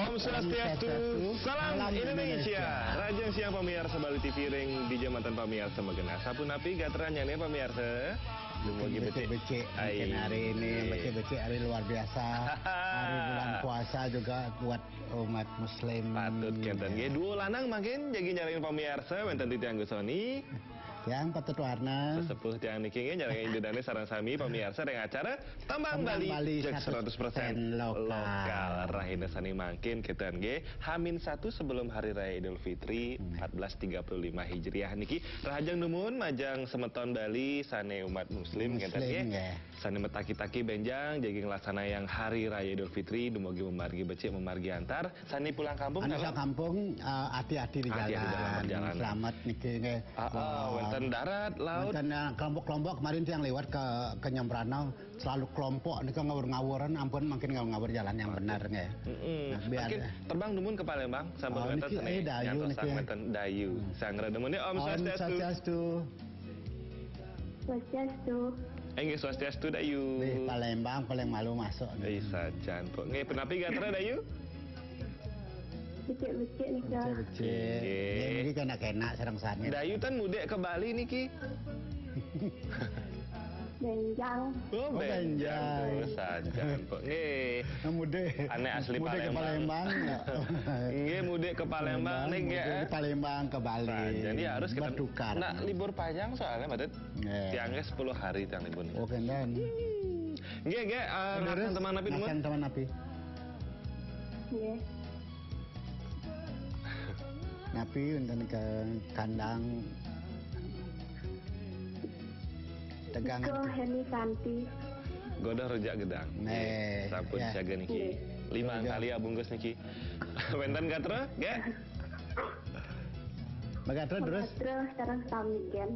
Om Swastiastu, salam Indonesia. Rajang siang pemirsa Bali TV ring di jamatan pemirsa Megena. Sapu napi gaterannya nih pemirsa. Becek-becek hari ini, becek-becek hari luar biasa. Hari bulan puasa juga buat umat muslim. Patut kenten ge dua lanang makin jadi nyariin pemirsa wenten titi anggo Sony. Yang patut warna sesepuh tiang niki nyariin indudane sareng sami pemirsa dengan acara Tambang Bali Jek 100% lokal. Rahina sani makin keten ge H-1 sebelum hari raya Idul Fitri 1435 Hijriah niki rahajang numun majang semeton Bali sane umat muslim keten ge sane metaki-taki benjang jadi ngelaksana yang hari raya Idul Fitri dumugi memargi becik memargi antar sane pulang kampung anu kampung hati-hati di jalan selamat niki ge wonten darat laut dan kelompok-kelompok kemarin yang lewat ke Nyambrana selalu kelompok nika ngawur-ngawuran ampun makin ngawur jalan yang benar nggih. Biar terbang numun ke Palembang sampun wonten dayu niki dayu sangra numun Om Swastiastu. Swastiastu. Nggih Swastiastu dayu. Di Palembang paling malu masuk. Sajan pok. Nggih penapi gatra dayu? Becek-becek nih kak. Becek-becek. Ini kan enak sareng sane. Dayu tan mudek ke Bali niki. Benjang. Oh benjang. Sajan pok. Nggih. Mudek. Ane asli Palembang. Nggih mudek ke Palembang nih nggih. Ke Palembang ke Bali. Jadi harus kita bertukar. Nah libur panjang soalnya Madet. Tiangnya 10 hari tiang libur nih. Oh kendan. Nggih ngakan teman napi numun. Ngakan teman napi. Nggih. Napi untuk ke kandang tegangan Iko Heni Santi godah rujak gedang sampun siaga niki 5 kali abungkus niki wenten gatra ge Bagatra terus sareng sami gen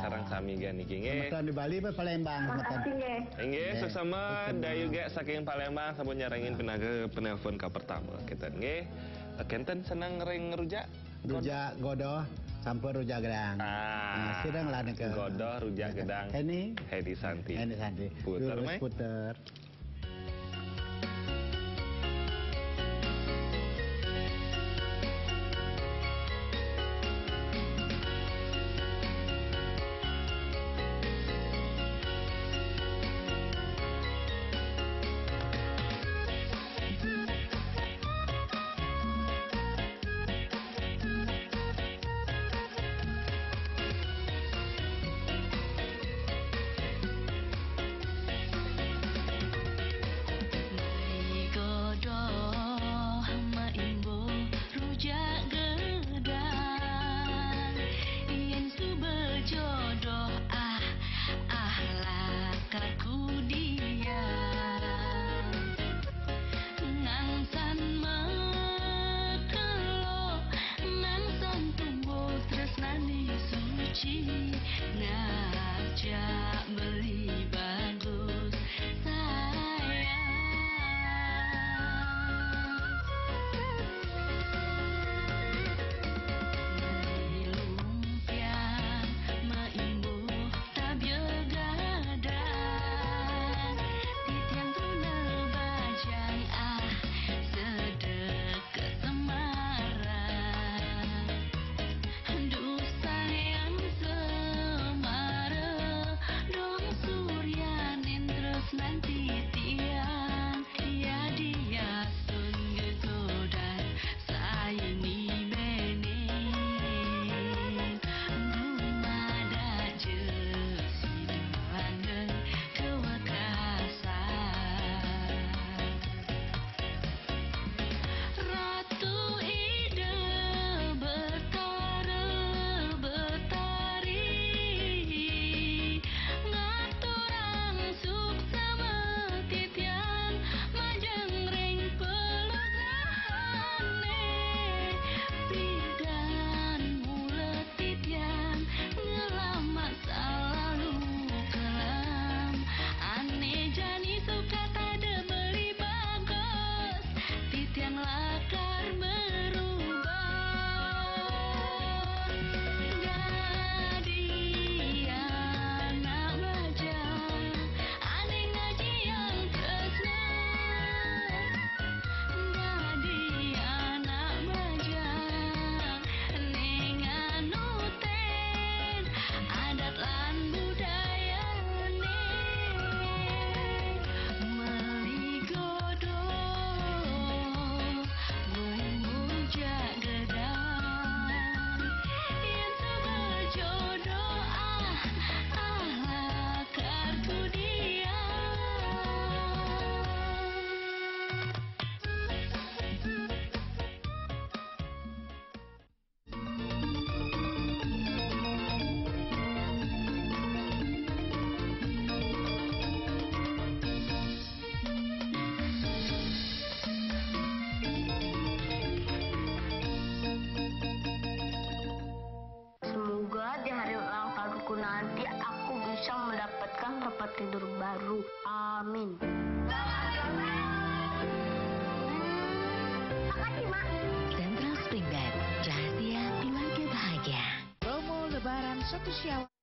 sareng sami gen niki nggih di Bali apa Palembang makasih nggih sesama dayu ge saking Palembang sampun nyarengin penaga penelpon ka pertama kita nggih kenten senang ring rujak godoh campur rujak gedang. Sidang lah ke godoh rujak gedang. Heni Santi. Puter puter. nanti aku bisa mendapatkan tempat tidur baru. Amin. Makasih, Mak. Central Spring Bed, rahasia keluarga bahagia. Promo Lebaran 1 Syawal.